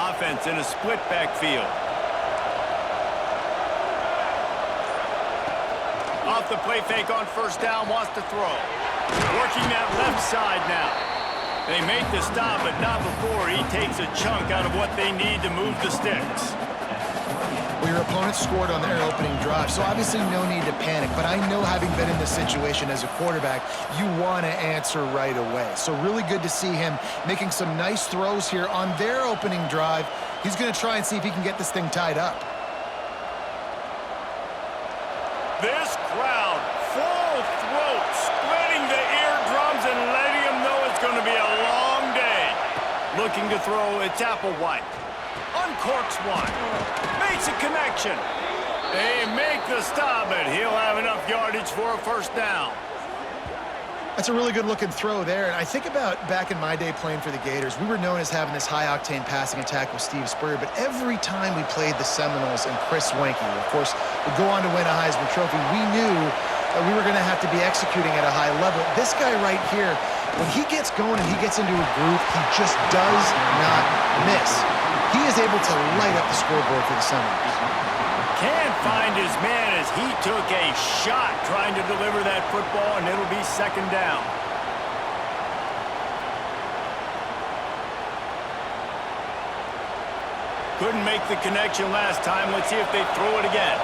Offense in a split backfield. Off the play fake on first down, wants to throw. Working that left side now. They make the stop, but not before he takes a chunk out of what they need to move the sticks. Well, your opponent scored on their opening drive, so obviously no need to panic. But I know, having been in this situation as a quarterback, you want to answer right away. So really good to see him making some nice throws here on their opening drive. He's going to try and see if he can get this thing tied up. This crowd, full throat, splitting the eardrums and letting them know it's going to be a long day. Looking to throw, it's Applewhite. Uncorks one. Makes a connection. They make the stop, but he'll have enough yardage for a first down. That's a really good-looking throw there. And I think about back in my day playing for the Gators, we were known as having this high-octane passing attack with Steve Spurrier, but every time we played the Seminoles and Chris Weinke, of course, would go on to win a Heisman Trophy, we knew that we were going to have to be executing at a high level. This guy right here, when he gets going and he gets into a groove, he just does not miss. He is able to light up the scoreboard for the Seminoles. Can't find his man as he took a shot trying to deliver that football, and it'll be second down. Couldn't make the connection last time. Let's see if they throw it again.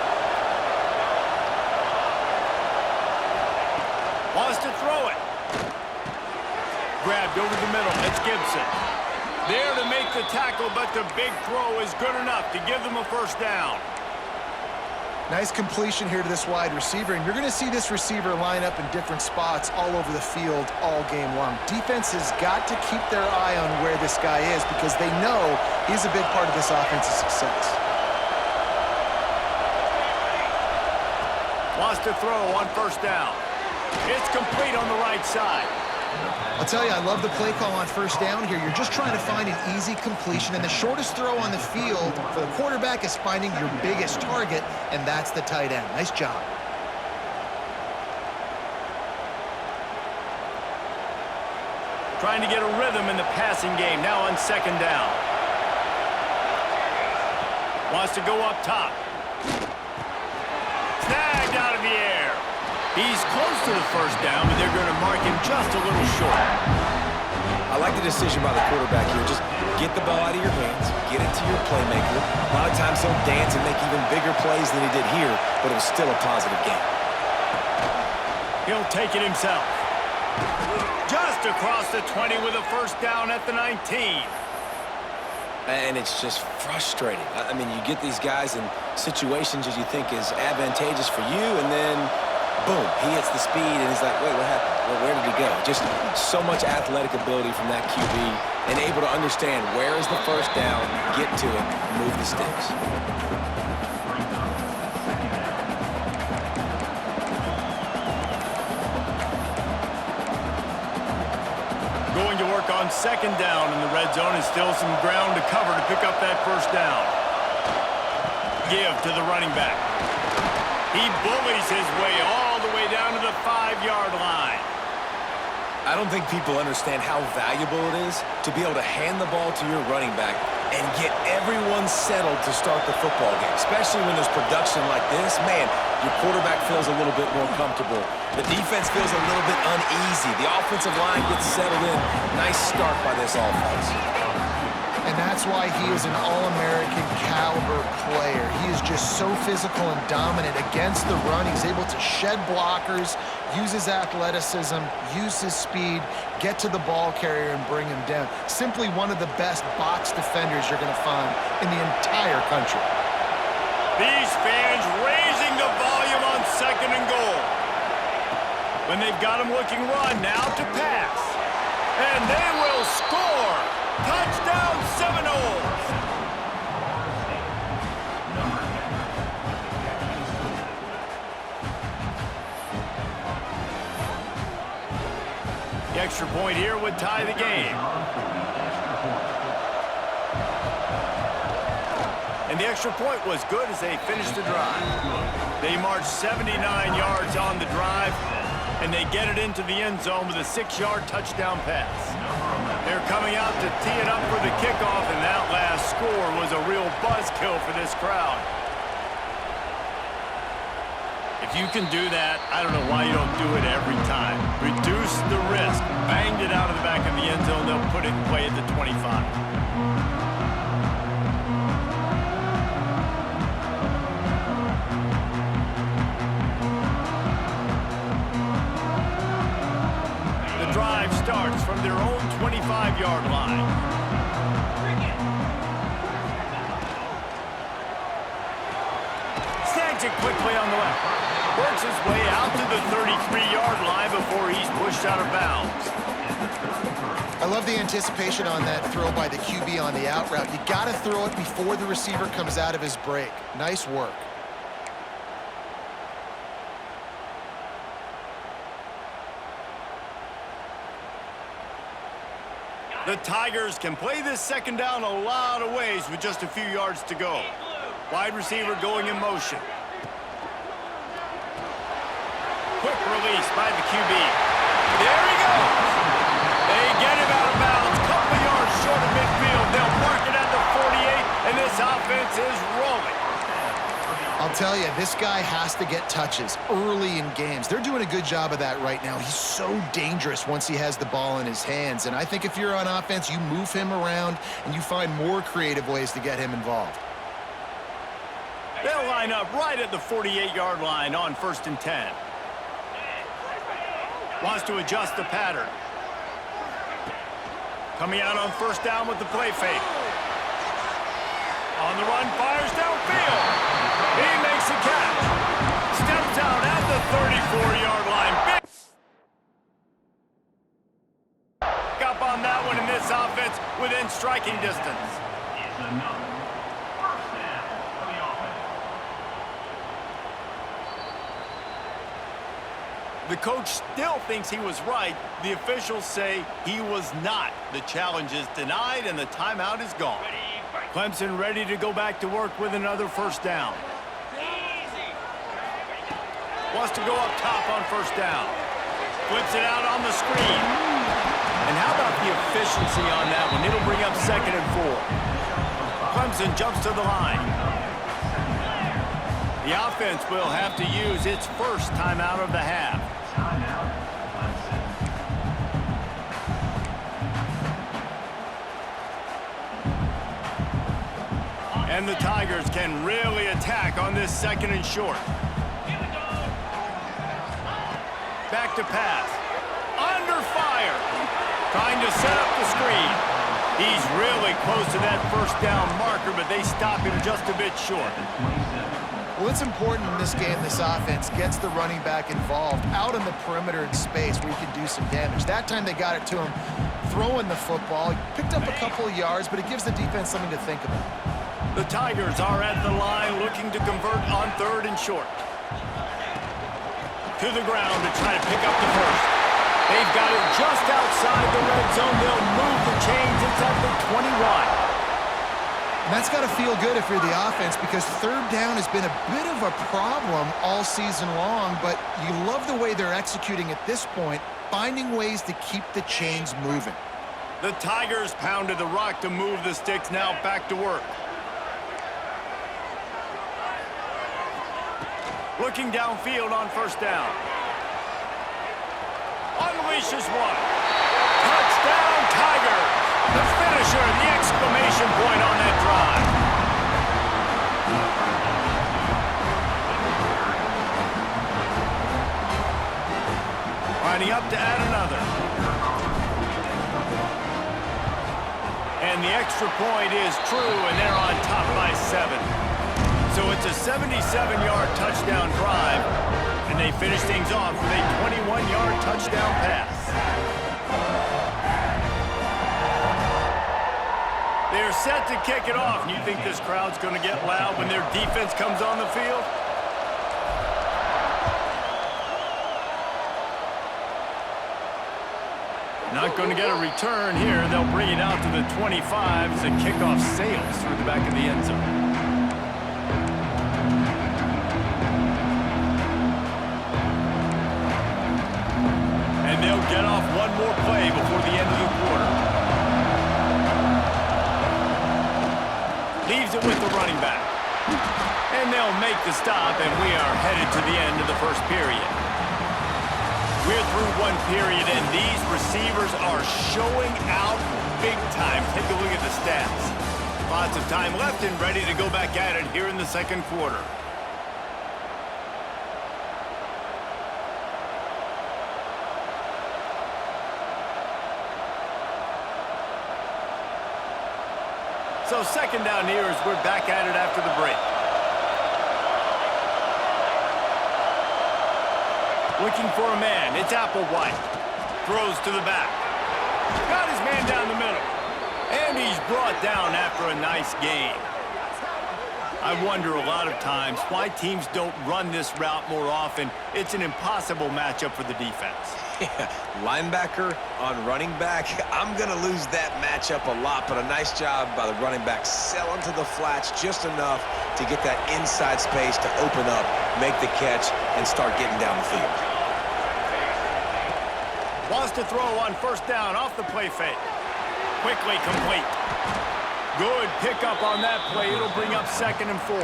Wants to throw it. Grabbed over the middle. It's Gibson. There to make the tackle, but the big throw is good enough to give them a first down. Nice completion here to this wide receiver, and you're going to see this receiver line up in different spots all over the field all game long. Defense has got to keep their eye on where this guy is because they know he's a big part of this offense's success. Wants to throw on first down. It's complete on the right side. I'll tell you, I love the play call on first down here. You're just trying to find an easy completion, and the shortest throw on the field for the quarterback is finding your biggest target, and that's the tight end. Nice job. Trying to get a rhythm in the passing game, now on second down. Wants to go up top. Snagged out of the air. He's close to the first down, but they're going to mark him just a little short. I like the decision by the quarterback here. Just get the ball out of your hands, get it to your playmaker. A lot of times he'll dance and make even bigger plays than he did here, but it was still a positive game. He'll take it himself. Just across the 20 with a first down at the 19. And it's just frustrating. I mean, you get these guys in situations that you think is advantageous for you, and then boom, he hits the speed, and he's like, wait, what happened? Well, where did he go? Just so much athletic ability from that QB, and able to understand where is the first down, get to it, move the sticks. Going to work on second down in the red zone, and still some ground to cover to pick up that first down. Give to the running back. He bullies his way all the way down to the 5-yard line. I don't think people understand how valuable it is to be able to hand the ball to your running back and get everyone settled to start the football game, especially when there's production like this. Man, your quarterback feels a little bit more comfortable. The defense feels a little bit uneasy. The offensive line gets settled in. Nice start by this offense. And that's why he is an All-American caliber player. He is just so physical and dominant against the run. He's able to shed blockers, use his athleticism, use his speed, get to the ball carrier and bring him down. Simply one of the best box defenders you're going to find in the entire country. These fans raising the volume on second and goal. When they've got him looking run, now to pass. And they will score. Touchdown Seminoles! The extra point here would tie the game. And the extra point was good as they finished the drive. They marched 79 yards on the drive, and they get it into the end zone with a 6-yard touchdown pass. They're coming out to tee it up for the kickoff, and that last score was a real buzzkill for this crowd. If you can do that, I don't know why you don't do it every time. Reduce the risk. Banged it out of the back of the end zone. They'll put it in play at the 25. Drive starts from their own 25-yard line. Snags it quickly on the left. Works his way out to the 33-yard line before he's pushed out of bounds. I love the anticipation on that throw by the QB on the out route. You got to throw it before the receiver comes out of his break. Nice work. The Tigers can play this second down a lot of ways with just a few yards to go. Wide receiver going in motion. Quick release by the QB. There he goes. They get him out of bounds. Couple of yards short of midfield. They'll mark it at the 48, and this offense is rolling. I'll tell you, this guy has to get touches early in games. They're doing a good job of that right now. He's so dangerous once he has the ball in his hands. And I think if you're on offense, you move him around and you find more creative ways to get him involved. They'll line up right at the 48-yard line on 1st and 10. Wants to adjust the pattern. Coming out on 1st down with the play fake. On the run, fires downfield. He makes a catch. Steps out at the 34-yard line. Big up on that one in this offense within striking distance. The coach still thinks he was right. The officials say he was not. The challenge is denied and the timeout is gone. Clemson ready to go back to work with another 1st down. Wants to go up top on 1st down. Flips it out on the screen. And how about the efficiency on that one? It'll bring up 2nd and 4. Clemson jumps to the line. The offense will have to use its first timeout of the half. And the Tigers can really attack on this 2nd and short. Back to pass. Under fire. Trying to set up the screen. He's really close to that 1st down marker, but they stop him just a bit short. Well, it's important in this game this offense gets the running back involved out on the perimeter in space where he can do some damage. That time they got it to him throwing the football. He picked up a couple of yards, but it gives the defense something to think about. The Tigers are at the line looking to convert on 3rd and short. To the ground to try to pick up the 1st. They've got it just outside the red zone. They'll move the chains. It's at the 21. And that's got to feel good if you're the offense because 3rd down has been a bit of a problem all season long, but you love the way they're executing at this point, finding ways to keep the chains moving. The Tigers pounded the rock to move the sticks. Now back to work. Looking downfield on 1st down. Unleashes one. Touchdown, Tigers! The finisher, the exclamation point on that drive. Lining up to add another. And the extra point is true, and they're on top by 7. So it's a 77-yard touchdown drive, and they finish things off with a 21-yard touchdown pass. They're set to kick it off, and you think this crowd's going to get loud when their defense comes on the field? Not going to get a return here. They'll bring it out to the 25 as the kickoff sails through the back of the end zone. And they'll get off one more play before the end of the quarter. Leaves it with the running back. And they'll make the stop, and we are headed to the end of the first period. We're through one period, and these receivers are showing out big time. Take a look at the stats. Lots of time left and ready to go back at it here in the second quarter. So second down here as we're back at it after the break. Looking for a man. It's Applewhite. Throws to the back. Got his man down the middle. And he's brought down after a nice gain. I wonder a lot of times why teams don't run this route more often. It's an impossible matchup for the defense. Yeah, linebacker on running back. I'm going to lose that matchup a lot, but a nice job by the running back selling to the flats just enough to get that inside space to open up, make the catch, and start getting down the field. Wants to throw on first down off the play fake. Quickly complete. Good pickup on that play. It'll bring up 2nd and 4.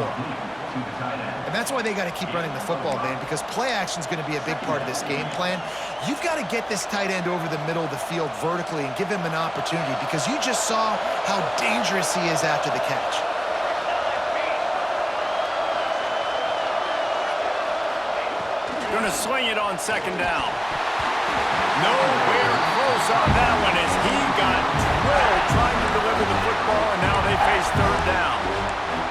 And that's why they got to keep running the football, man, because play action is going to be a big part of this game plan. You've got to get this tight end over the middle of the field vertically and give him an opportunity, because you just saw how dangerous he is after the catch. Going to swing it on 2nd down. Nowhere close on that one as he got drilled trying to deliver the football, and now they face 3rd down.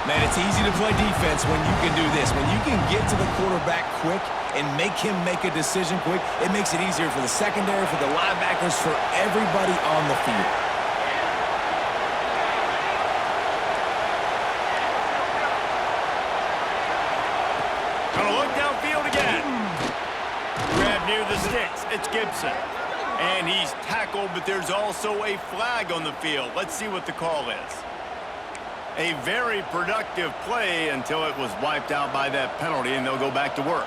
Man, it's easy to play defense when you can do this. When you can get to the quarterback quick and make him make a decision quick, it makes it easier for the secondary, for the linebackers, for everybody on the field. Gonna look downfield again. Grab near the sticks. It's Gibson. And he's tackled, but there's also a flag on the field. Let's see what the call is. A very productive play until it was wiped out by that penalty, and they'll go back to work.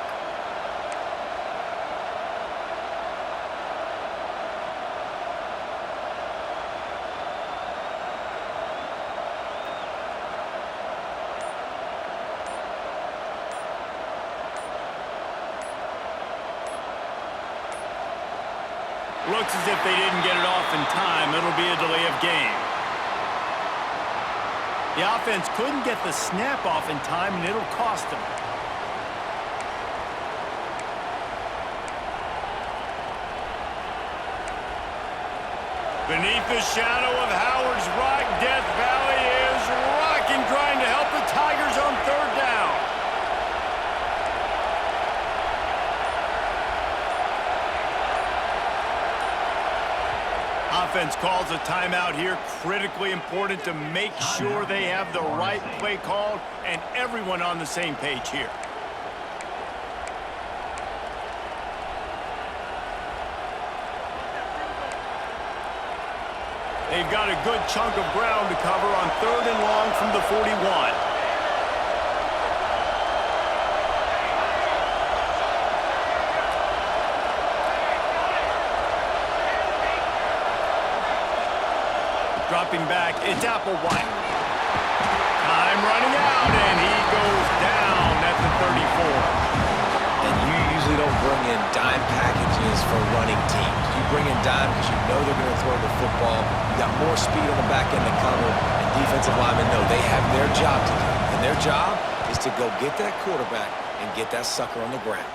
Looks as if they didn't get it off in time. It'll be a delay of game. The offense couldn't get the snap off in time, and it'll cost them. Beneath the shadow of Howard's Rock, Death Valley is rocking, trying to help the Tigers on 3rd down. Offense calls a timeout here. Critically important to make sure they have the right play called and everyone on the same page here. They've got a good chunk of ground to cover on 3rd and long from the 41. Dropping back, it's Applewhite. Time running out, and he goes down at the 34. And you usually don't bring in dime packages for running teams. You bring in dime because you know they're going to throw the football. You got more speed on the back end to cover, and defensive linemen know they have their job to do. And their job is to go get that quarterback and get that sucker on the ground.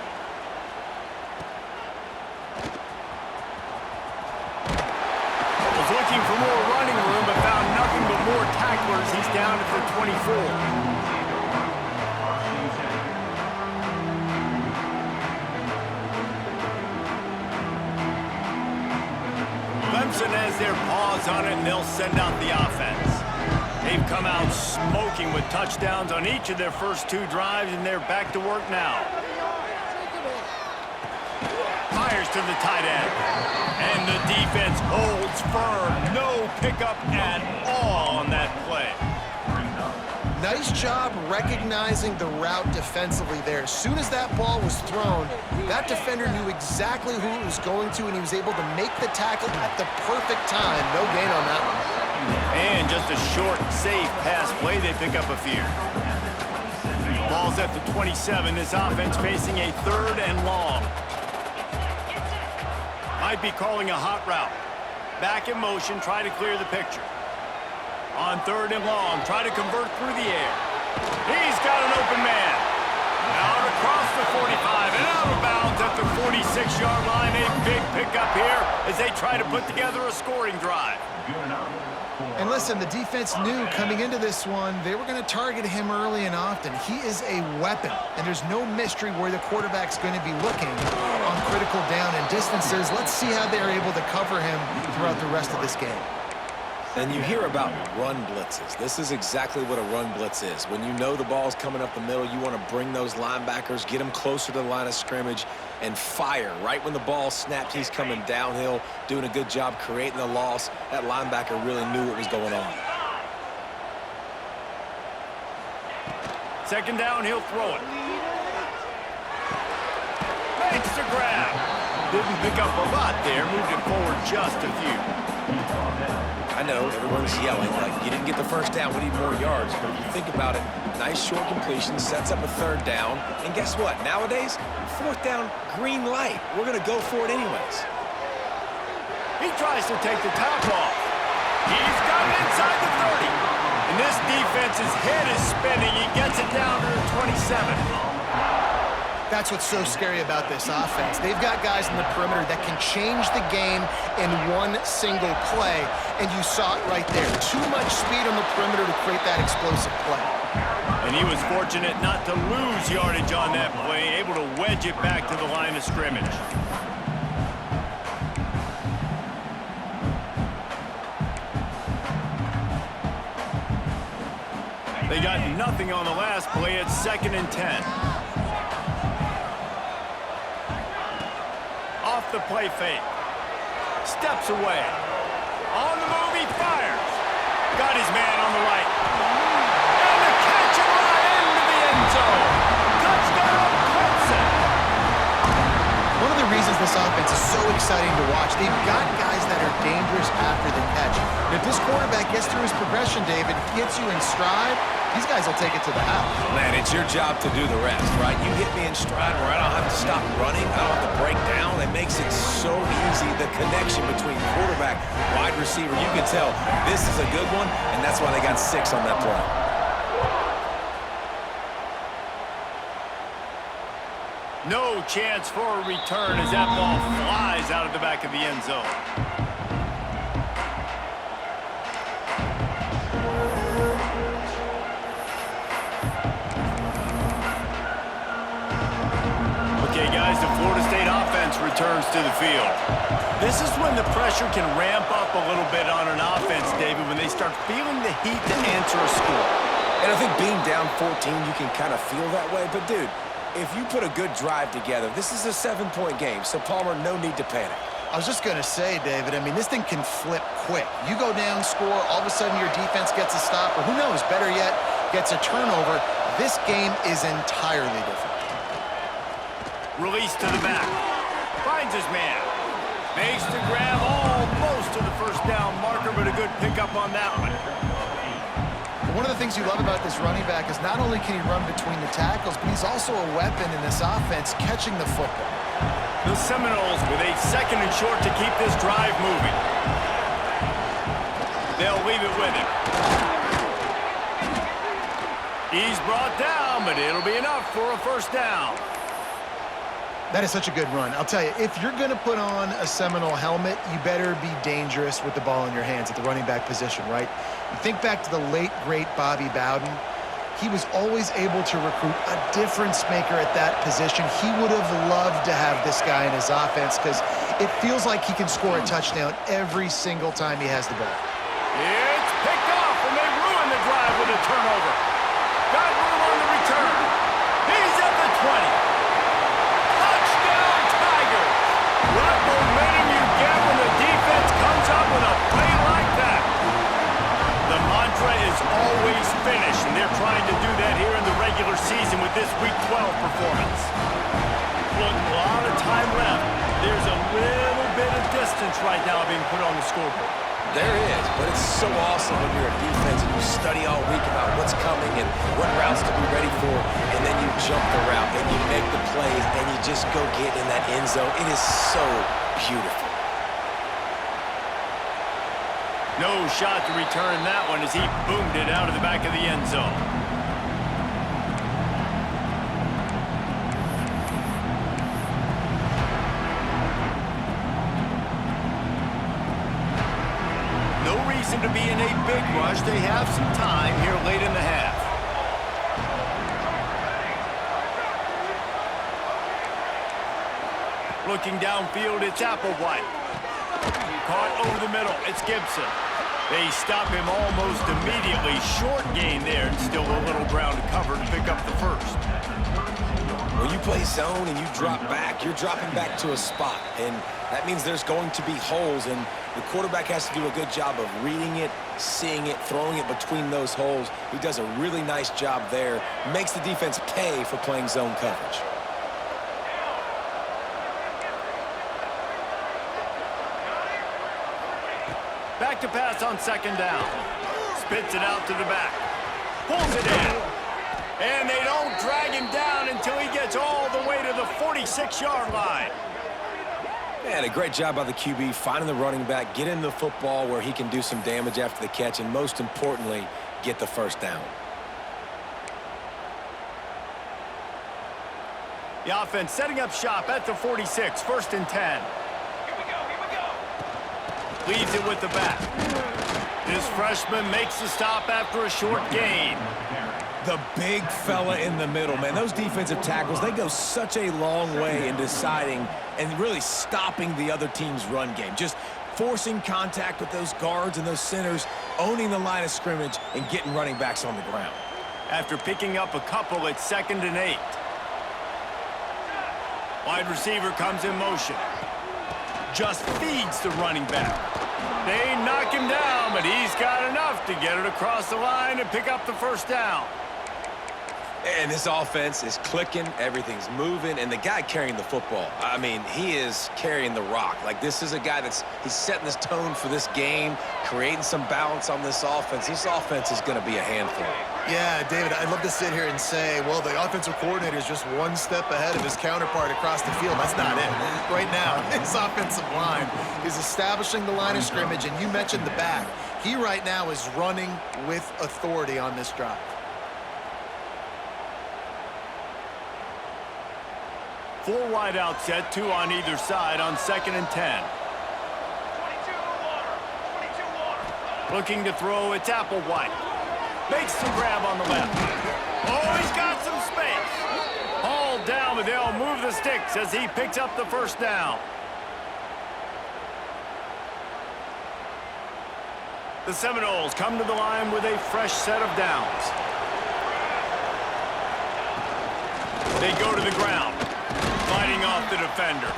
Looking for more running room, but found nothing but more tacklers. He's down at the 24. Clemson has their paws on it, and they'll send out the offense. They've come out smoking with touchdowns on each of their first 2 drives, and they're back to work now. Fires to the tight end. And the defense holds firm. No pickup at all on that play. Nice job recognizing the route defensively there. As soon as that ball was thrown, that defender knew exactly who it was going to, and he was able to make the tackle at the perfect time. No gain on that one. And just a short, safe pass play. They pick up a few. Ball's at the 27. This offense facing a 3rd and long. Might be calling a hot route. Back in motion, try to clear the picture. On 3rd and long, try to convert through the air. He's got an open man. Out across the 45 and out of bounds at the 46-yard line. A big pickup here as they try to put together a scoring drive. And listen, the defense knew coming into this one, they were going to target him early and often. He is a weapon, and there's no mystery where the quarterback's going to be looking on critical down and distances. Let's see how they're able to cover him throughout the rest of this game. And you hear about run blitzes. This is exactly what a run blitz is. When you know the ball's coming up the middle, you want to bring those linebackers, get them closer to the line of scrimmage, and fire. Right when the ball snaps, he's coming downhill, doing a good job creating the loss. That linebacker really knew what was going on. 2nd down, he'll throw it. Makes the grab. Didn't pick up a lot there, moved it forward just a few. I know everyone's yelling like you didn't get the 1st down, we need more yards. But if you think about it, nice short completion, sets up a 3rd down. And guess what? Nowadays, 4th down, green light. We're going to go for it anyways. He tries to take the top off. He's got it inside the 30. And this defense's head is spinning. He gets it down to the 27. That's what's so scary about this offense. They've got guys in the perimeter that can change the game in one single play, and you saw it right there. Too much speed on the perimeter to create that explosive play. And he was fortunate not to lose yardage on that play, able to wedge it back to the line of scrimmage. They got nothing on the last play. It's 2nd and 10. Off the play fake. Steps away. On the move, he fires. Got his man on the right. And the catch it right into the end zone. Touchdown, Clemson. One of the reasons this offense is so exciting to watch, they've got guys that are dangerous after the catch. And if this quarterback gets through his progression, David, gets you in stride, these guys will take it to the house. Man, it's your job to do the rest, right? You hit me in stride where I don't have to stop running. I don't have to break down. It makes it so easy, the connection between quarterback, wide receiver. You can tell this is a good one, and that's why they got 6 on that play. No chance for a return as that ball flies out of the back of the end zone. Okay, guys, the Florida State offense returns to the field. This is when the pressure can ramp up a little bit on an offense, David, when they start feeling the heat to answer a score. And I think being down 14, you can kind of feel that way. But, dude, if you put a good drive together, this is a 7-point game, so Palmer, no need to panic. I was just going to say, David, I mean, this thing can flip quick. You go down, score, all of a sudden your defense gets a stop, or who knows, better yet, gets a turnover. This game is entirely different. Release to the back. Finds his man. Makes the grab almost to the 1st down marker, but a good pickup on that one. One of the things you love about this running back is not only can he run between the tackles, but he's also a weapon in this offense catching the football. The Seminoles with a 2nd and short to keep this drive moving. They'll leave it with him. He's brought down, but it'll be enough for a 1st down. That is such a good run. I'll tell you, if you're going to put on a Seminole helmet, you better be dangerous with the ball in your hands at the running back position, right? You think back to the late, great Bobby Bowden. He was always able to recruit a difference maker at that position. He would have loved to have this guy in his offense because it feels like he can score a touchdown every single time he has the ball. It's picked off, and they ruin the drive with a turnover. Got room on the return. He's at the 20. What momentum you get when the defense comes up with a play like that. The mantra is always finish, and they're trying to do that here in the regular season with this Week 12 performance. Look, a lot of time left. There's a little bit of distance right now being put on the scoreboard. There is, but it's so awesome when you're a defense and you study all week about what's coming and what routes to be ready for, and then you jump the route and you make the plays and you just go get in that end zone. It is so beautiful. No shot to return that one as he boomed it out of the back of the end zone. No reason to be in a big rush. They have some time here late in the half. Looking downfield, it's Applewhite. Caught over the middle, it's Gibson. They stop him almost immediately. Short gain there, and still a little ground to cover to pick up the first. When you play zone and you drop back, you're dropping back to a spot, and that means there's going to be holes, and the quarterback has to do a good job of reading it, seeing it, throwing it between those holes. He does a really nice job there, makes the defense pay for playing zone coverage. Back to pass on second down. Spits it out to the back. Pulls it in. And they don't drag him down until he gets all the way to the 46-yard line. Man, a great job by the QB, finding the running back, getting the football where he can do some damage after the catch, and most importantly, get the first down. The offense setting up shop at the 46, 1st and 10. Leaves it with the back. This freshman makes the stop after a short gain. The big fella in the middle, man. Those defensive tackles, they go such a long way in deciding and really stopping the other team's run game. Just forcing contact with those guards and those centers, owning the line of scrimmage, and getting running backs on the ground. After picking up a couple, it's 2nd and 8. Wide receiver comes in motion. Just feeds the running back. They knock him down, but he's got enough to get it across the line and pick up the first down. And this offense is clicking, everything's moving, and the guy carrying the football, I mean, he is carrying the rock. Like, this is a guy he's setting this tone for this game, creating some balance on this offense. This offense is going to be a handful. Yeah, David, I'd love to sit here and say, well, the offensive coordinator is just one step ahead of his counterpart across the field. That's not it. Right now, his offensive line is establishing the line of scrimmage, and you mentioned the back. He right now is running with authority on this drive. Four wide out set, 2 on either side on 2nd and 10. Looking to throw, it's Applewhite. Makes the grab on the left. Oh, he's got some space. Hauled down, but they'll move the sticks as he picks up the first down. The Seminoles come to the line with a fresh set of downs. They go to the ground, fighting off the defender.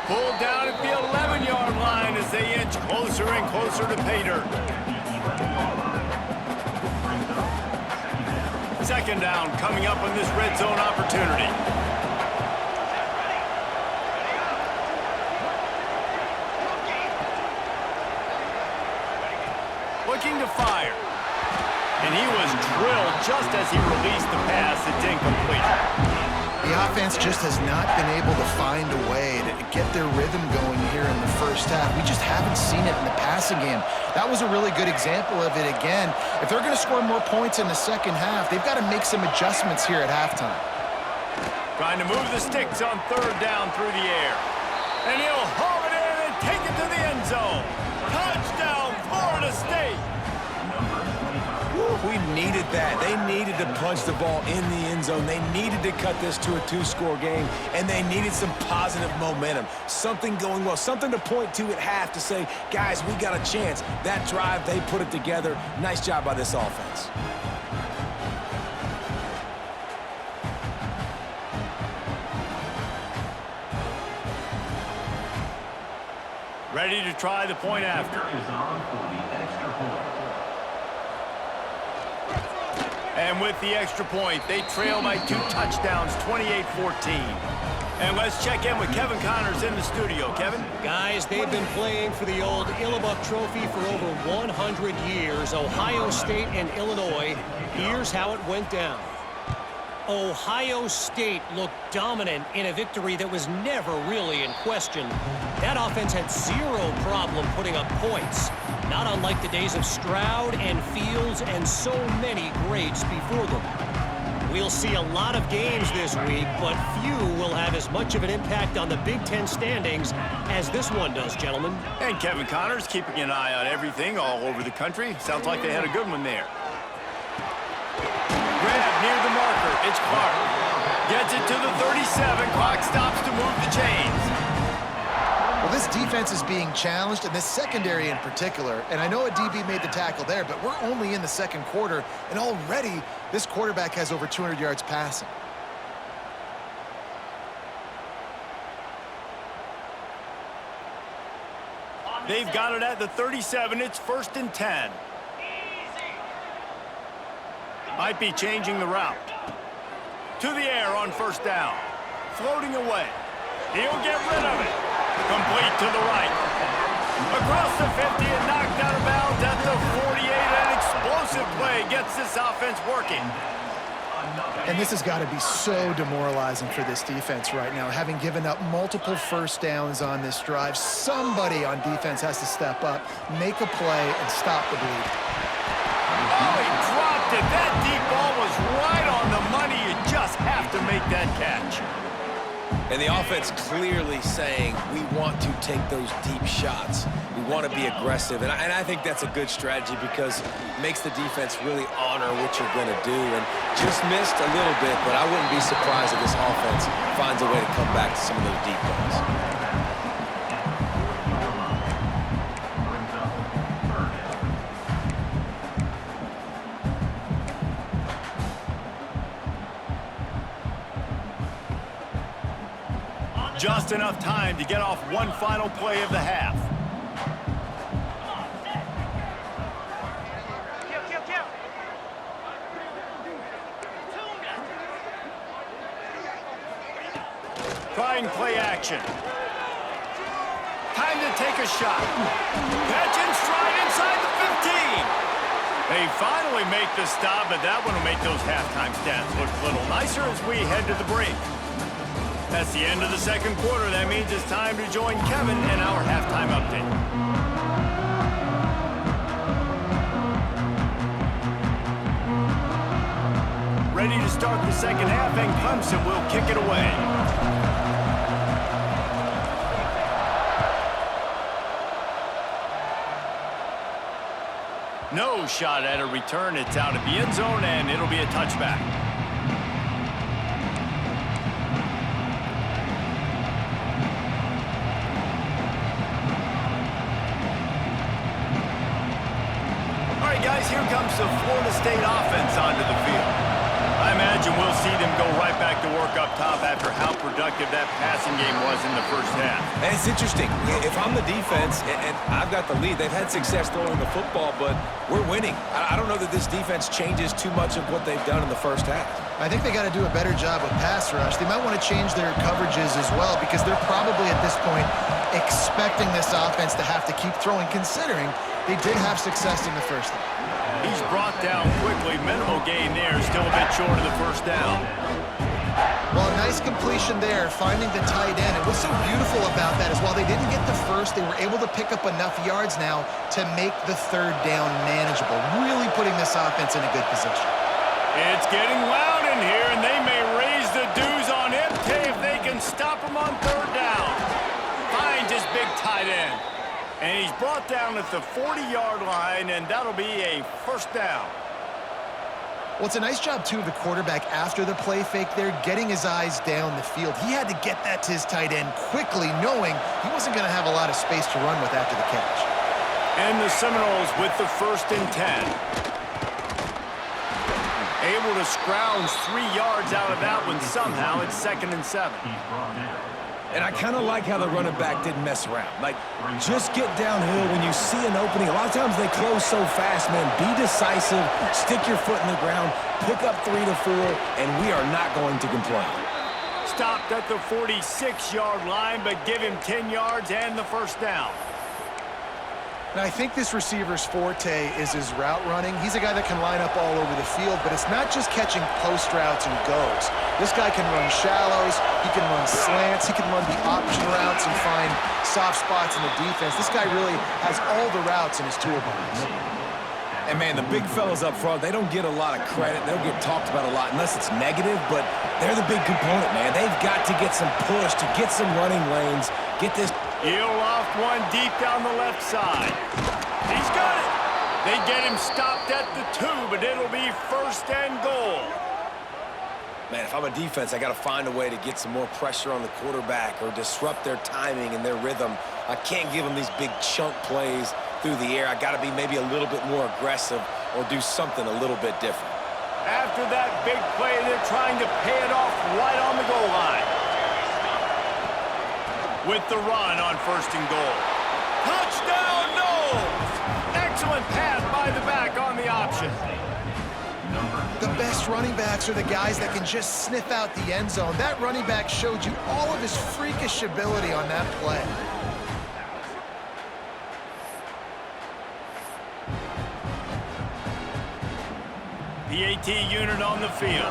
Pulled down at the 11-yard line as they inch closer and closer to pay dirt. 2nd down coming up on this red zone opportunity. Looking to fire. And he was drilled just as he released the pass. It's incomplete. The offense just has not been able to find a way to get their rhythm going here in the first half. We just haven't seen it in the passing game. That was a really good example of it again. If they're going to score more points in the second half, they've got to make some adjustments here at halftime. Trying to move the sticks on 3rd down through the air. And he'll haul it in and take it to the end zone. Touchdown, Florida State. We needed that. They needed to punch the ball in the end zone. They needed to cut this to a 2-score game, and they needed some positive momentum. Something going well, something to point to at half to say, guys, we got a chance. That drive, they put it together. Nice job by this offense. Ready to try the point after. And with the extra point, they trail by 2 touchdowns, 28-14. And let's check in with Kevin Connors in the studio. Kevin? Guys, they've been playing for the old Illibuk Trophy for over 100 years. Ohio State and Illinois. Here's how it went down. Ohio State looked dominant in a victory that was never really in question. That offense had zero problem putting up points, not unlike the days of Stroud and Fields and so many greats before them. We'll see a lot of games this week, but few will have as much of an impact on the Big Ten standings as this one does, gentlemen. And Kevin Connors keeping an eye on everything all over the country. Sounds like they had a good one there. Grab near the marker. It's Clark. Gets it to the 37. Clock stops to move the chains. Well, this defense is being challenged, and this secondary in particular. And I know a DB made the tackle there, but we're only in the second quarter, and already this quarterback has over 200 yards passing. They've got it at the 37. It's 1st and 10. Might be changing the route. To the air on 1st down. Floating away. He'll get rid of it. Complete to the right. Across the 50 and knocked out of bounds at the 48. An explosive play gets this offense working. And this has got to be so demoralizing for this defense right now. Having given up multiple first downs on this drive, somebody on defense has to step up, make a play, and stop the bleed. Oh, he dropped it. That deep ball was right on the money. You just have to make that catch. And the offense clearly saying, we want to take those deep shots. We want to be aggressive. And I think that's a good strategy because it makes the defense really honor what you're going to do. And just missed a little bit, but I wouldn't be surprised if this offense finds a way to come back to some of those deep balls. Just enough time to get off one final play of the half. Trying play action. Time to take a shot. Catch in stride inside the 15. They finally make the stop, but that one will make those halftime stats look a little nicer as we head to the break. That's the end of the second quarter. That means it's time to join Kevin in our halftime update. Ready to start the second half, and Clemson will kick it away. No shot at a return. It's out of the end zone, and it'll be a touchback. Guys, here comes the Florida State offense onto the field. I imagine we'll see them go right back to work up top after how productive that passing game was in the first half. And it's interesting. If I'm the defense and I've got the lead, they've had success throwing the football, but we're winning. I don't know that this defense changes too much of what they've done in the first half. I think they got to do a better job with pass rush. They might want to change their coverages as well because they're probably at this point expecting this offense to have to keep throwing, considering they did have success in the first half. He's brought down quickly. Minimal gain there. Still a bit short of the first down. Well, a nice completion there, finding the tight end. And what's so beautiful about that is while they didn't get the first, they were able to pick up enough yards now to make the third down manageable, really putting this offense in a good position. It's getting loud in here, and they may raise the dues on MT if they can stop him on third down. Finds his big tight end. And he's brought down at the 40-yard line, and that'll be a first down. Well, it's a nice job, too, of the quarterback after the play fake there, getting his eyes down the field. He had to get that to his tight end quickly, knowing he wasn't going to have a lot of space to run with after the catch. And the Seminoles with the 1st and 10. Able to scrounge 3 yards out of that one somehow. It's 2nd and 7. And I kind of like how the running back didn't mess around. Like, just get downhill when you see an opening. A lot of times they close so fast, man. Be decisive, stick your foot in the ground, pick up 3 to 4, and we are not going to complain. Stopped at the 46-yard line, but give him 10 yards and the first down. Now, I think this receiver's forte is his route running. He's a guy that can line up all over the field, but it's not just catching post routes and goes. This guy can run shallows, he can run slants, he can run the option routes and find soft spots in the defense. This guy really has all the routes in his toolbox. And, man, the big fellas up front, they don't get a lot of credit. They don't get talked about a lot unless it's negative, but they're the big component, man. They've got to get some push, to get some running lanes, get this. He'll loft one deep down the left side. He's got it. They get him stopped at the 2, but it'll be first and goal. Man, if I'm a defense, I got to find a way to get some more pressure on the quarterback or disrupt their timing and their rhythm. I can't give them these big chunk plays through the air. I got to be maybe a little bit more aggressive or do something a little bit different. After that big play, they're trying to pay it off right on the goal line. With the run on first and goal. Touchdown, Knowles! Excellent pass by the back on the option. The best running backs are the guys that can just sniff out the end zone. That running back showed you all of his freakish ability on that play. PAT unit on the field.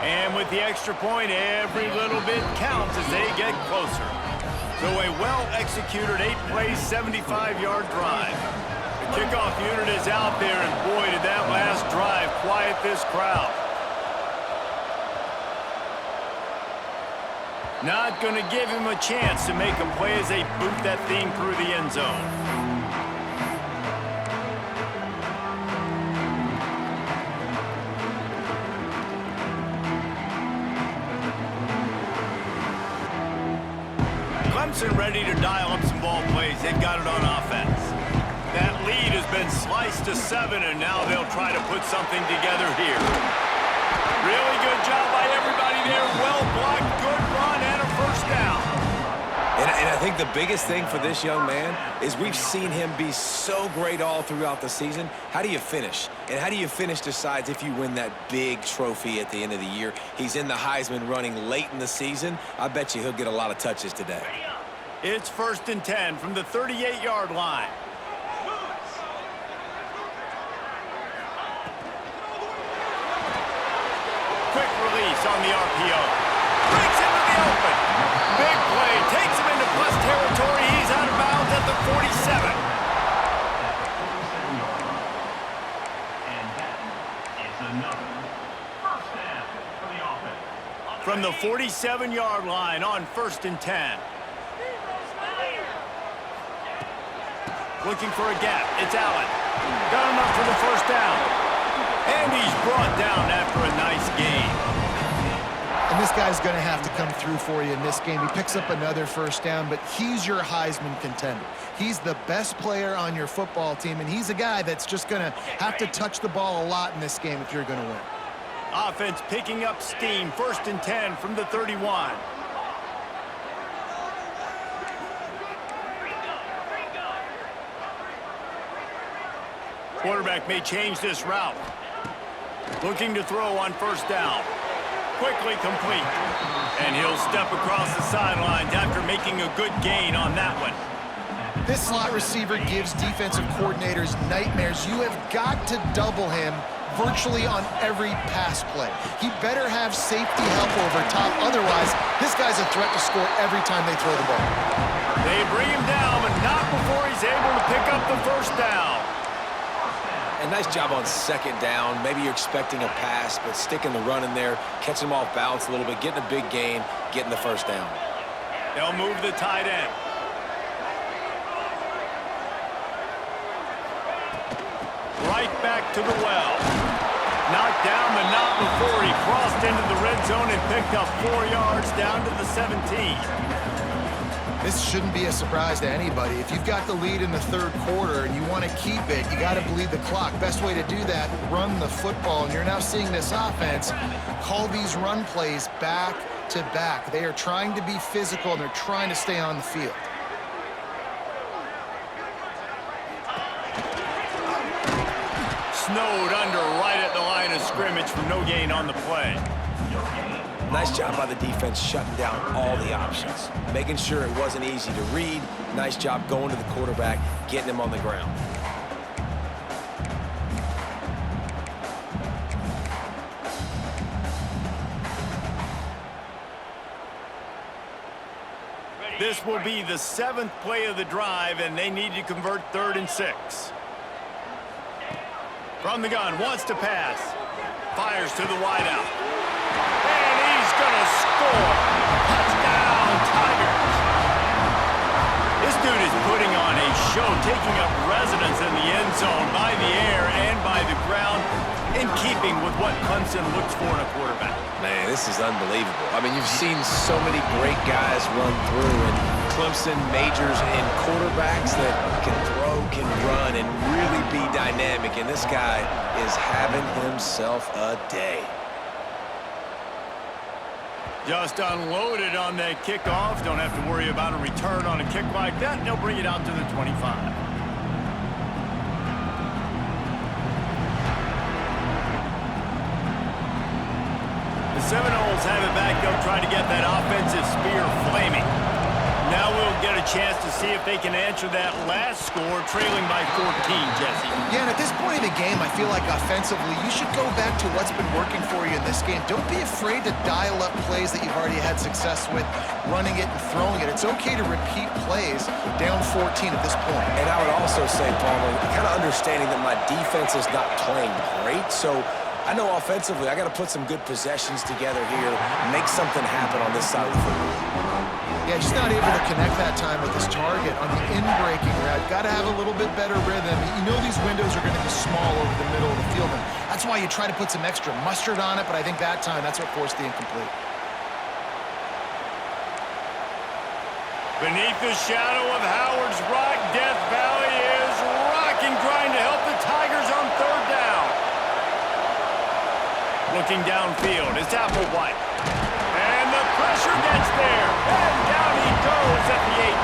And with the extra point, every little bit counts as they get closer. So a well-executed 8-play, 75-yard drive. The kickoff unit is out there, and boy, did that last drive quiet this crowd. Not going to give him a chance to make a play as they boot that thing through the end zone. Clemson ready to dial up some ball plays. They've got it on offense. That lead has been sliced to 7, and now they'll try to put something together here. Really good job by everybody there. Well blocked, good run, and a first down. And I think the biggest thing for this young man is we've seen him be so great all throughout the season. How do you finish? And how do you finish decides if you win that big trophy at the end of the year. He's in the Heisman running late in the season. I bet you he'll get a lot of touches today. It's first and 10 from the 38-yard line. Quick release on the RPO. Breaks into the open. Big play. Takes him into plus territory. He's out of bounds at the 47. And that is another first down for the offense. From the 47-yard line on first and 10. Looking for a gap. It's Allen. Got enough for the first down. And he's brought down after a nice gain. And this guy's going to have to come through for you in this game. He picks up another first down, but he's your Heisman contender. He's the best player on your football team, and he's a guy that's just going to have to touch the ball a lot in this game if you're going to win. Offense picking up steam. First and 10 from the 31. Quarterback may change this route. Looking to throw on first down. Quickly complete. And he'll step across the sidelines after making a good gain on that one. This slot receiver gives defensive coordinators nightmares. You have got to double him virtually on every pass play. He better have safety help over top. Otherwise, this guy's a threat to score every time they throw the ball. They bring him down, but not before he's able to pick up the first down. And nice job on second down. Maybe you're expecting a pass, but sticking the run in there, catching him off balance a little bit, getting a big gain, getting the first down. They'll move the tight end. Right back to the well. Knocked down, but not before he crossed into the red zone and picked up 4 yards down to the 17. This shouldn't be a surprise to anybody. If you've got the lead in the third quarter and you want to keep it, you got to bleed the clock. Best way to do that, run the football. And you're now seeing this offense call these run plays back to back. They are trying to be physical, and they're trying to stay on the field. Snowed under right at the line of scrimmage for no gain on the play. Nice job by the defense shutting down all the options, making sure it wasn't easy to read. Nice job going to the quarterback, getting him on the ground. This will be the 7th play of the drive, and they need to convert 3rd and 6. From the gun, wants to pass. Fires to the wideout. And he's going to score. Touchdown, Tigers. This dude is putting on a show, taking up residence in the end zone by the air and by the ground, in keeping with what Clemson looks for in a quarterback. Man, this is unbelievable. I mean, you've seen so many great guys run through, and Clemson majors in quarterbacks that can throw, can run, and really be dynamic, and this guy is having himself a day. Just unloaded on that kickoff. Don't have to worry about a return on a kick like that. They'll bring it out to the 25. The Seminoles have it back. They'll try to get that offensive spear flaming. Now we'll get a chance to see if they can answer that last score, trailing by 14, Jesse. Yeah, and at this point in the game, I feel like offensively, you should go back to what's been working for you in this game. Don't be afraid to dial up plays that you've already had success with, running it and throwing it. It's okay to repeat plays down 14 at this point. And I would also say, Palmer, kind of understanding that my defense is not playing great, so I know offensively I got to put some good possessions together here, make something happen on this side of the football. Yeah, he's not able to connect that time with his target on the in-breaking route. Got to have a little bit better rhythm. You know these windows are going to be small over the middle of the field, and that's why you try to put some extra mustard on it, but I think that time, that's what forced the incomplete. Beneath the shadow of Howard's Rock, Death Valley is rocking, trying to help the Tigers on 3rd down. Looking downfield, it's Applewhite. And the pressure gets there. And down he goes at the 18.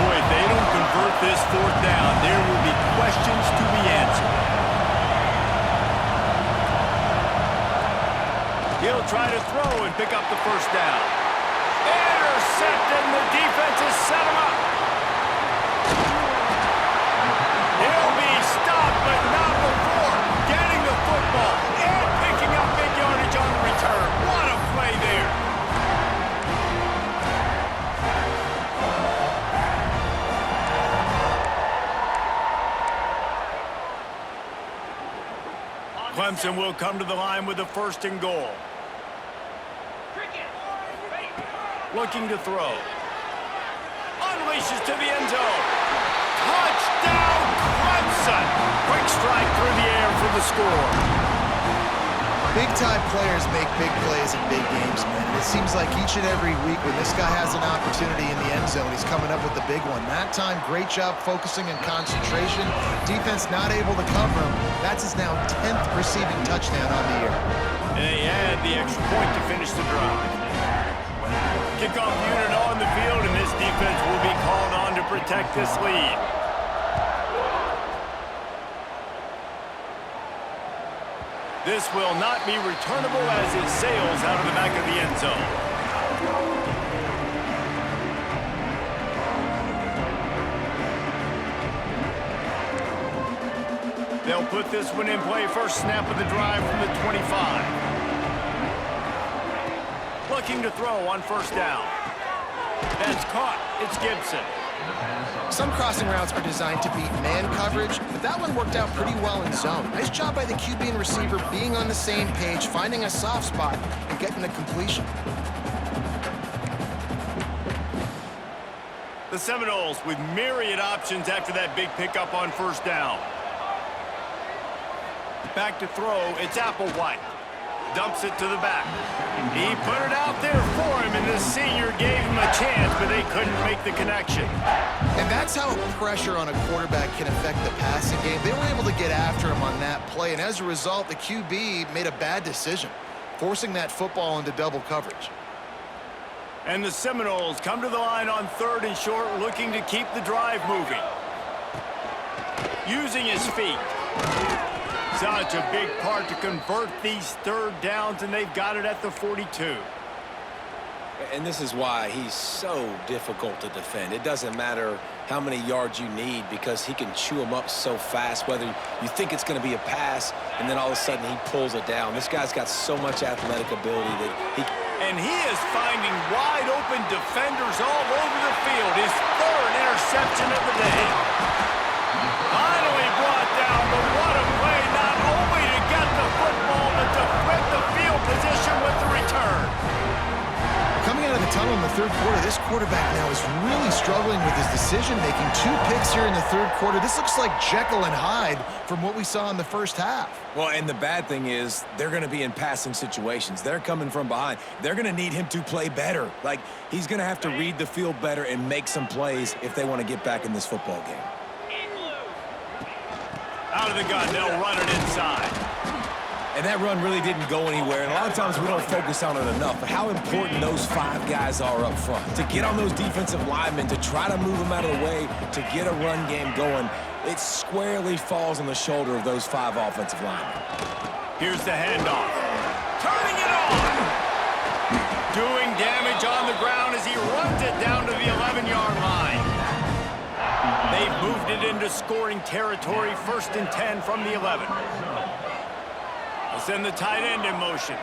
Boy, if they don't convert this 4th down, there will be questions to be answered. He'll try to throw and pick up the 1st down. Intercepted, and the defense has set him up. He'll be stopped, but not before getting the football and picking up big yardage on the return. What a play there. Clemson will come to the line with the 1st and goal. Looking to throw. Unleashes to the end zone. Touchdown, Clemson! Quick strike through the air for the score. Big-time players make big plays in big games, man. And it seems like each and every week when this guy has an opportunity in the end zone, he's coming up with the big one. That time, great job focusing and concentration. Defense not able to cover him. That's his now 10th receiving touchdown on the year. And they add the extra point to finish the drive. Kickoff unit on the field, and this defense will be called on to protect this lead. This will not be returnable as it sails out of the back of the end zone. They'll put this one in play. First snap of the drive from the 25. Looking to throw on 1st down. That's caught. It's Gibson. Some crossing routes are designed to beat man coverage, but that one worked out pretty well in zone. Nice job by the QB and receiver being on the same page, finding a soft spot, and getting the completion. The Seminoles with myriad options after that big pickup on 1st down. Back to throw. It's Applewhite. Dumps it to the back. He put it out there for him, and the senior gave him a chance, but they couldn't make the connection. And that's how pressure on a quarterback can affect the passing game. They were able to get after him on that play, and as a result, the QB made a bad decision, forcing that football into double coverage. And the Seminoles come to the line on 3rd and short, looking to keep the drive moving. Using his feet. Such a big part to convert these 3rd downs, and they've got it at the 42. And this is why he's so difficult to defend. It doesn't matter how many yards you need because he can chew them up so fast, whether you think it's going to be a pass and then all of a sudden he pulls it down. This guy's got so much athletic ability that he... And he is finding wide open defenders all over the field. His 3rd interception of the day. Finally brought down, but what a play, not only to get the football, but to flip the field position with the return. Coming out of the tunnel in the 3rd quarter, this quarterback now is really struggling with his decision-making. 2 picks here in the 3rd quarter. This looks like Jekyll and Hyde from what we saw in the first half. Well, and the bad thing is they're going to be in passing situations. They're coming from behind. They're going to need him to play better. Like, he's going to have to read the field better and make some plays if they want to get back in this football game. Out of the gun, they'll run it inside. And that run really didn't go anywhere, and a lot of times we don't focus on it enough, but how important those 5 guys are up front. To get on those defensive linemen, to try to move them out of the way, to get a run game going, it squarely falls on the shoulder of those 5 offensive linemen. Here's the handoff. Turning it on! Doing damage on the ground as he runs it down to the 11-yard line. They've moved it into scoring territory, 1st and 10 from the 11. They'll send the tight end in motion.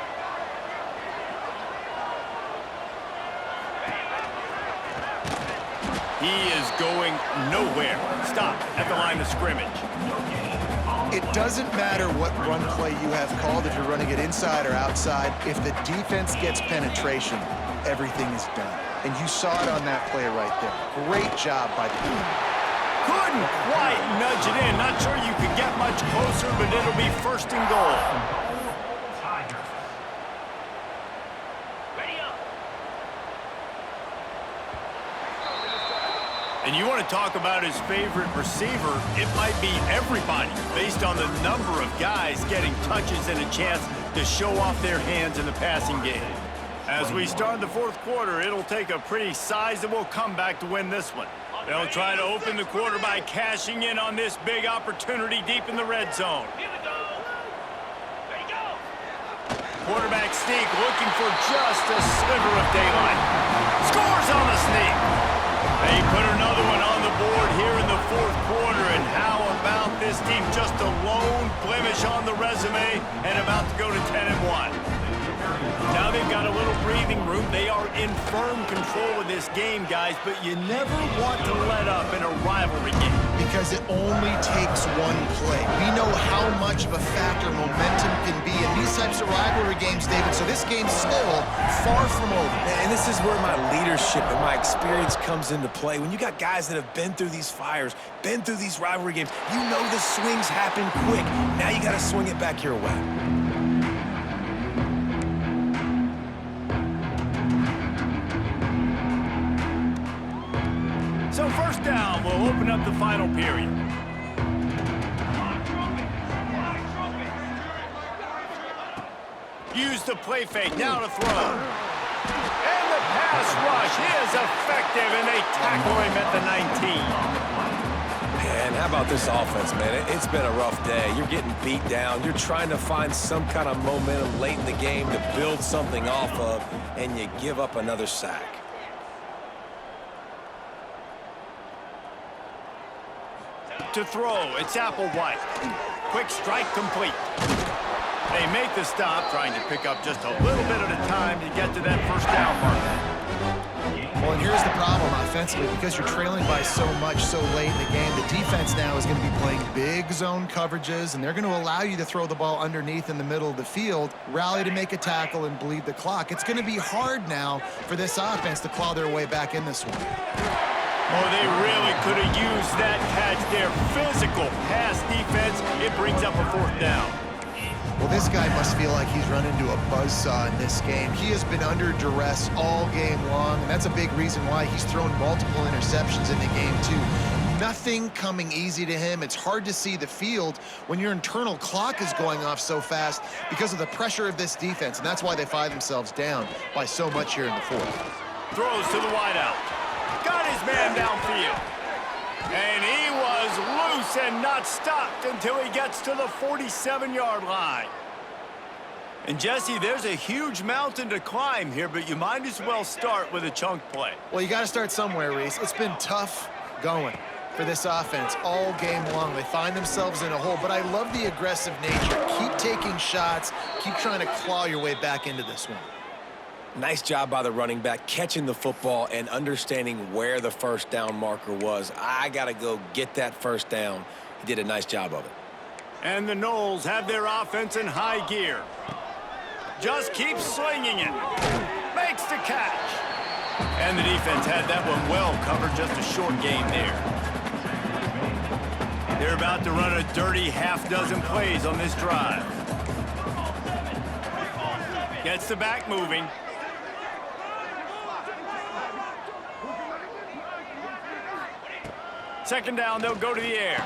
He is going nowhere. Stop at the line of scrimmage. It doesn't matter what run play you have called, if you're running it inside or outside. If the defense gets penetration, everything is done. And you saw it on that play right there. Great job by the team. Couldn't quite nudge it in. Not sure you could get much closer, but it'll be 1st and goal. Tigers. Ready up. And you want to talk about his favorite receiver, it might be everybody, based on the number of guys getting touches and a chance to show off their hands in the passing game. As we start the 4th quarter, it'll take a pretty sizable comeback to win this one. They'll try to open the quarter by cashing in on this big opportunity deep in the red zone. Here we go. Ready, go. Quarterback sneak looking for just a sliver of daylight. Scores on the sneak. They put another one on the board here in the 4th quarter, and how about this team? Just a lone blemish on the resume and about to go to 10-1. Now they've got a little breathing room. They are in firm control of this game, guys, but you never want to let up in a rivalry game. Because it only takes one play. We know how much of a factor momentum can be in these types of rivalry games, David, so this game's still far from over. And this is where my leadership and my experience comes into play. When you got guys that have been through these fires, been through these rivalry games, you know the swings happen quick. Now you got to swing it back your way. So 1st down, we'll open up the final period. Use the play fake, now to throw. And the pass rush is effective, and they tackle him at the 19. Man, how about this offense, man? It's been a rough day. You're getting beat down. You're trying to find some kind of momentum late in the game to build something off of, and you give up another sack. To throw, it's Applewhite. Quick strike complete. They make the stop, trying to pick up just a little bit at a time to get to that 1st down mark. Well, and here's the problem offensively. Because you're trailing by so much so late in the game, the defense now is going to be playing big zone coverages, and they're going to allow you to throw the ball underneath in the middle of the field, rally to make a tackle, and bleed the clock. It's going to be hard now for this offense to claw their way back in this one. Oh, they really could have used that catch there. Physical pass defense. It brings up a 4th down. Well, this guy must feel like he's run into a buzzsaw in this game. He has been under duress all game long, and that's a big reason why he's thrown multiple interceptions in the game, too. Nothing coming easy to him. It's hard to see the field when your internal clock is going off so fast because of the pressure of this defense, and that's why they find themselves down by so much here in the fourth. Throws to the wideout. Got his man downfield. And he was loose and not stopped until he gets to the 47-yard line. And, Jesse, there's a huge mountain to climb here, but you might as well start with a chunk play. Well, you got to start somewhere, Reese. It's been tough going for this offense all game long. They find themselves in a hole, but I love the aggressive nature. Keep taking shots. Keep trying to claw your way back into this one. Nice job by the running back, catching the football and understanding where the first down marker was. I got to go get that first down. He did a nice job of it. And the Noles have their offense in high gear. Just keeps slinging it. Makes the catch. And the defense had that one well covered, just a short game there. They're about to run a dirty half-dozen plays on this drive. Gets the back moving. Second down, they'll go to the air.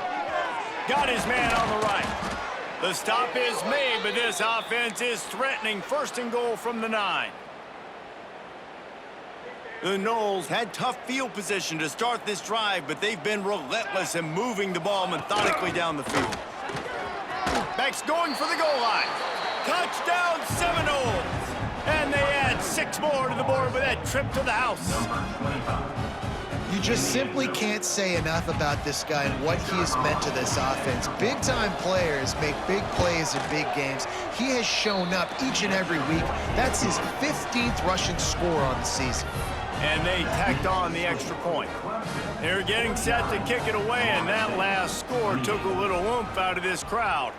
Got his man on the right. The stop is made, but this offense is threatening. First and goal from the 9. The Noles had tough field position to start this drive, but they've been relentless in moving the ball methodically down the field. Beck's going for the goal line. Touchdown Seminoles! And they add 6 more to the board with that trip to the house. You just simply can't say enough about this guy and what he has meant to this offense. Big-time players make big plays in big games. He has shown up each and every week. That's his 15th rushing score on the season. And they tacked on the extra point. They're getting set to kick it away, and that last score took a little oomph out of this crowd.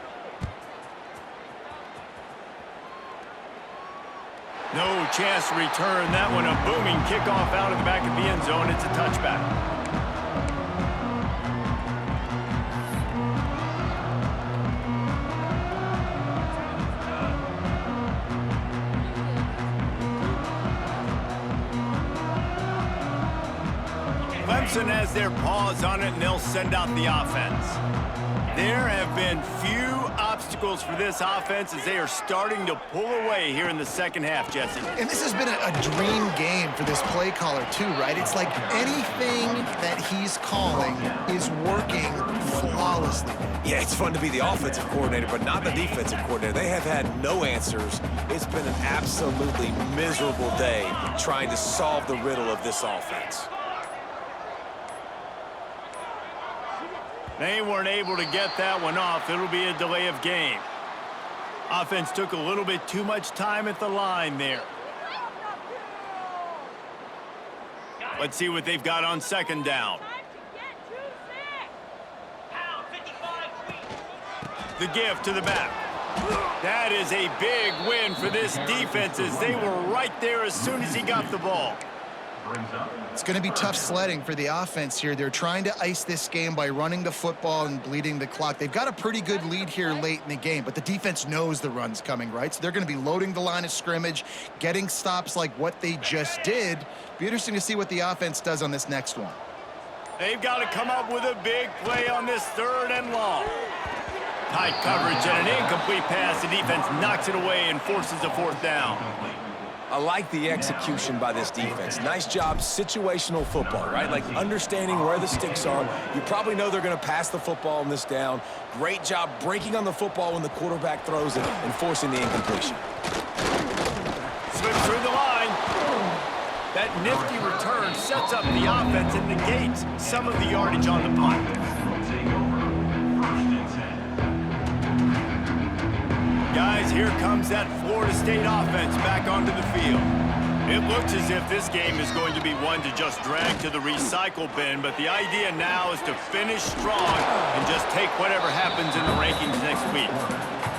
No chance to return that one. A booming kickoff out of the back of the end zone. It's a touchback. Clemson has their paws on it, and they'll send out the offense. There have been few obstacles for this offense as they are starting to pull away here in the second half, Jesse. And this has been a dream game for this play caller, too, right? It's like anything that he's calling is working flawlessly. Yeah, it's fun to be the offensive coordinator, but not the defensive coordinator. They have had no answers. It's been an absolutely miserable day trying to solve the riddle of this offense. They weren't able to get that one off. It'll be a delay of game. Offense took a little bit too much time at the line there. Let's see what they've got on second down. The give to the back. That is a big win for this defense as they were right there as soon as he got the ball. It's going to be tough sledding for the offense here. They're trying to ice this game by running the football and bleeding the clock. They've got a pretty good lead here late in the game, but the defense knows the run's coming, right? So they're going to be loading the line of scrimmage, getting stops like what they just did. Be interesting to see what the offense does on this next one. They've got to come up with a big play on this third and long. Tight coverage and an incomplete pass. The defense knocks it away and forces a fourth down. I like the execution by this defense. Nice job, situational football, right? Like understanding where the sticks are. You probably know they're going to pass the football on this down. Great job breaking on the football when the quarterback throws it and forcing the incompletion. Slips through the line. That nifty return sets up the offense and negates some of the yardage on the punt. Guys, here comes that Florida State offense back onto the field. It looks as if this game is going to be one to just drag to the recycle bin, but the idea now is to finish strong and just take whatever happens in the rankings next week.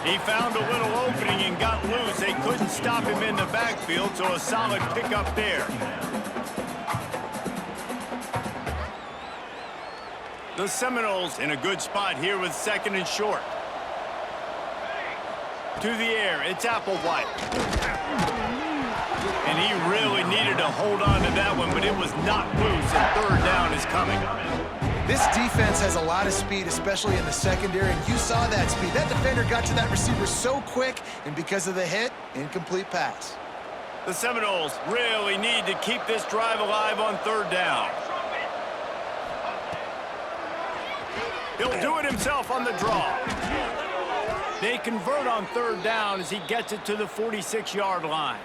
He found a little opening and got loose. They couldn't stop him in the backfield, so a solid pickup there. The Seminoles in a good spot here with second and short. To the air, it's Applewhite. And he really needed to hold on to that one, but it was not loose, and third down is coming. This defense has a lot of speed, especially in the secondary, and you saw that speed. That defender got to that receiver so quick, and because of the hit, incomplete pass. The Seminoles really need to keep this drive alive on third down. He'll do it himself on the draw. They convert on third down as he gets it to the 46-yard line.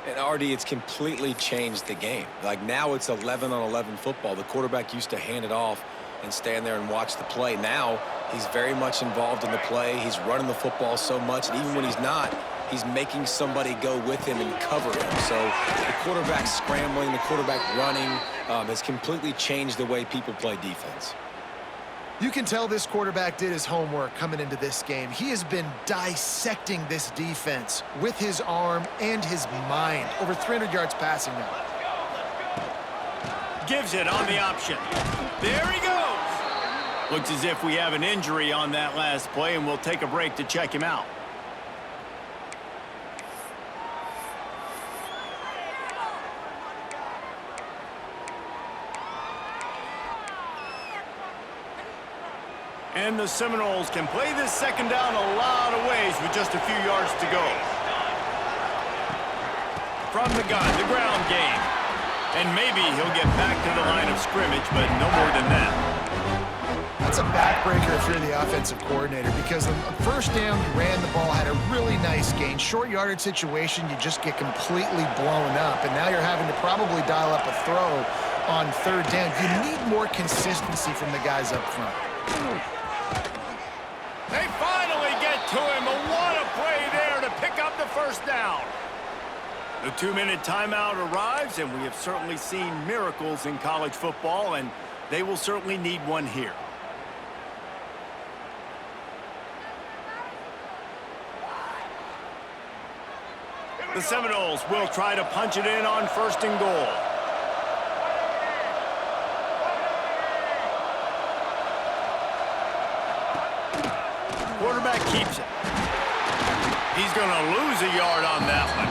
And Artie, it's completely changed the game. Like now it's 11-on-11 football. The quarterback used to hand it off and stand there and watch the play. Now he's very much involved in the play. He's running the football so much, and even when he's not, he's making somebody go with him and cover him. So the quarterback scrambling, the quarterback running has completely changed the way people play defense. You can tell this quarterback did his homework coming into this game. He has been dissecting this defense with his arm and his mind. Over 300 yards passing now. Gives it on the option. There he goes. Looks as if we have an injury on that last play, and we'll take a break to check him out. And the Seminoles can play this second down a lot of ways with just a few yards to go. From the gun, the ground game. And maybe he'll get back to the line of scrimmage, but no more than that. That's a backbreaker if you're the offensive coordinator, because the first down you ran the ball, had a really nice gain. Short yardage situation, you just get completely blown up, and now you're having to probably dial up a throw on third down. You need more consistency from the guys up front. They finally get to him, and what a play there to pick up the first down. The 2-minute timeout arrives, and we have certainly seen miracles in college football, and they will certainly need one here. The Seminoles will try to punch it in on first and goal. Quarterback keeps it. He's going to lose a yard on that one.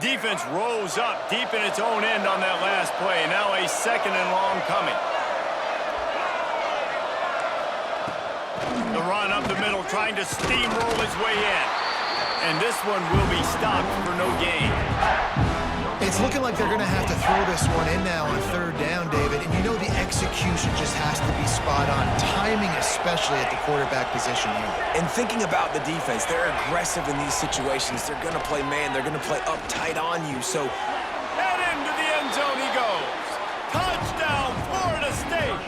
Defense rose up deep in its own end on that last play. Now a second and long coming. The run up the middle, trying to steamroll his way in. And this one will be stopped for no gain. It's looking like they're going to have to throw this one in now on third down, David. And you know the execution just has to be spot on. Timing especially at the quarterback position here. And thinking about the defense, they're aggressive in these situations. They're going to play man. They're going to play up tight on you. So and into the end zone he goes. Touchdown, Florida State.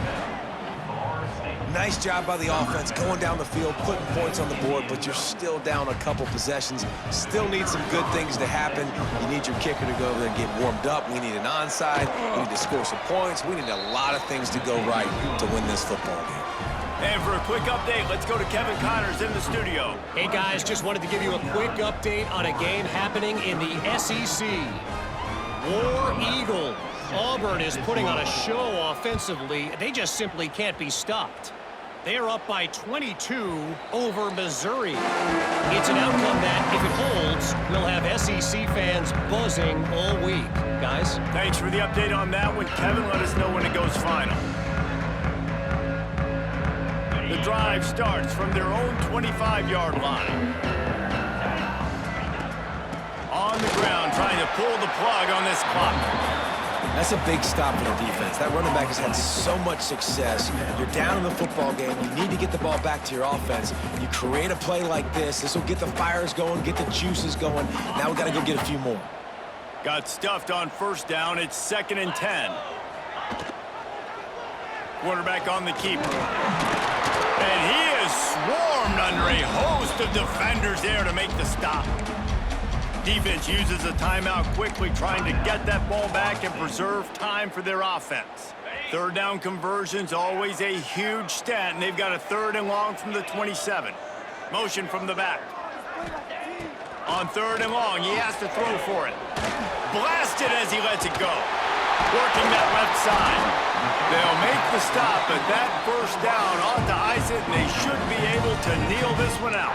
nice job by the offense going down the field, putting points on the board, but you're still down a couple possessions. Still need some good things to happen. You need your kicker to go over there and get warmed up. We need an onside. We need to score some points. We need a lot of things to go right to win this football game. And for a quick update, let's go to Kevin Connors in the studio. Hey, guys, just wanted to give you a quick update on a game happening in the SEC. War Eagle. Auburn is putting on a show offensively. They just simply can't be stopped. They are up by 22 over Missouri. It's an outcome that, if it holds, will have SEC fans buzzing all week. Guys? Thanks for the update on that one, Kevin. Let us know when it goes final. The drive starts from their own 25-yard line. On the ground, trying to pull the plug on this clock. That's a big stop for the defense. That running back has had so much success. You're down in the football game. You need to get the ball back to your offense. You create a play like this. This will get the fires going, get the juices going. Now we got to go get a few more. Got stuffed on first down. It's 2nd and 10. Quarterback on the keeper. And he is swarmed under a host of defenders there to make the stop. Defense uses a timeout quickly, trying to get that ball back and preserve time for their offense. Third down conversion's always a huge stat, and they've got a 3rd and long from the 27. Motion from the back. On 3rd and long, he has to throw for it. Blasted as he lets it go. Working that left side. They'll make the stop, but that first down ought to ice it, and they should be able to kneel this one out.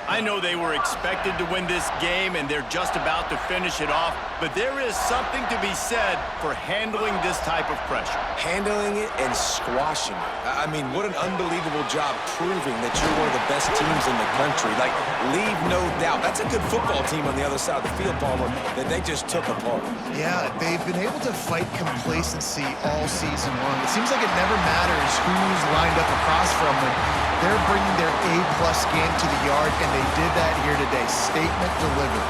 I know they were expected to win this game, and they're just about to finish it off, but there is something to be said for handling this type of pressure. Handling it and squashing it. I mean, what an unbelievable job proving that you're one of the best teams in the country. Like, leave no doubt. That's a good football team on the other side of the field, Palmer, that they just took apart. Yeah, they've been able to fight complacency all season long. It seems like it never matters who's lined up across from them. They're bringing their A-plus game to the yard, and they did that here today. Statement delivered.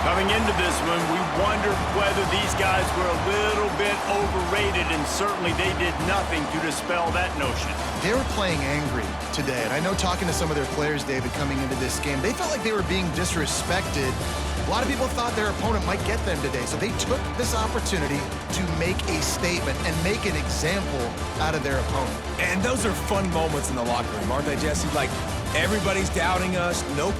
Coming into this one, we wondered whether these guys were a little bit overrated, and certainly they did nothing to dispel that notion. They were playing angry today, and I know talking to some of their players, David, coming into this game, they felt like they were being disrespected. A lot of people thought their opponent might get them today, so they took this opportunity to make a statement and make an example out of their opponent. And those are fun moments in the locker room, aren't they, Jesse? Like, everybody's doubting us. Nope,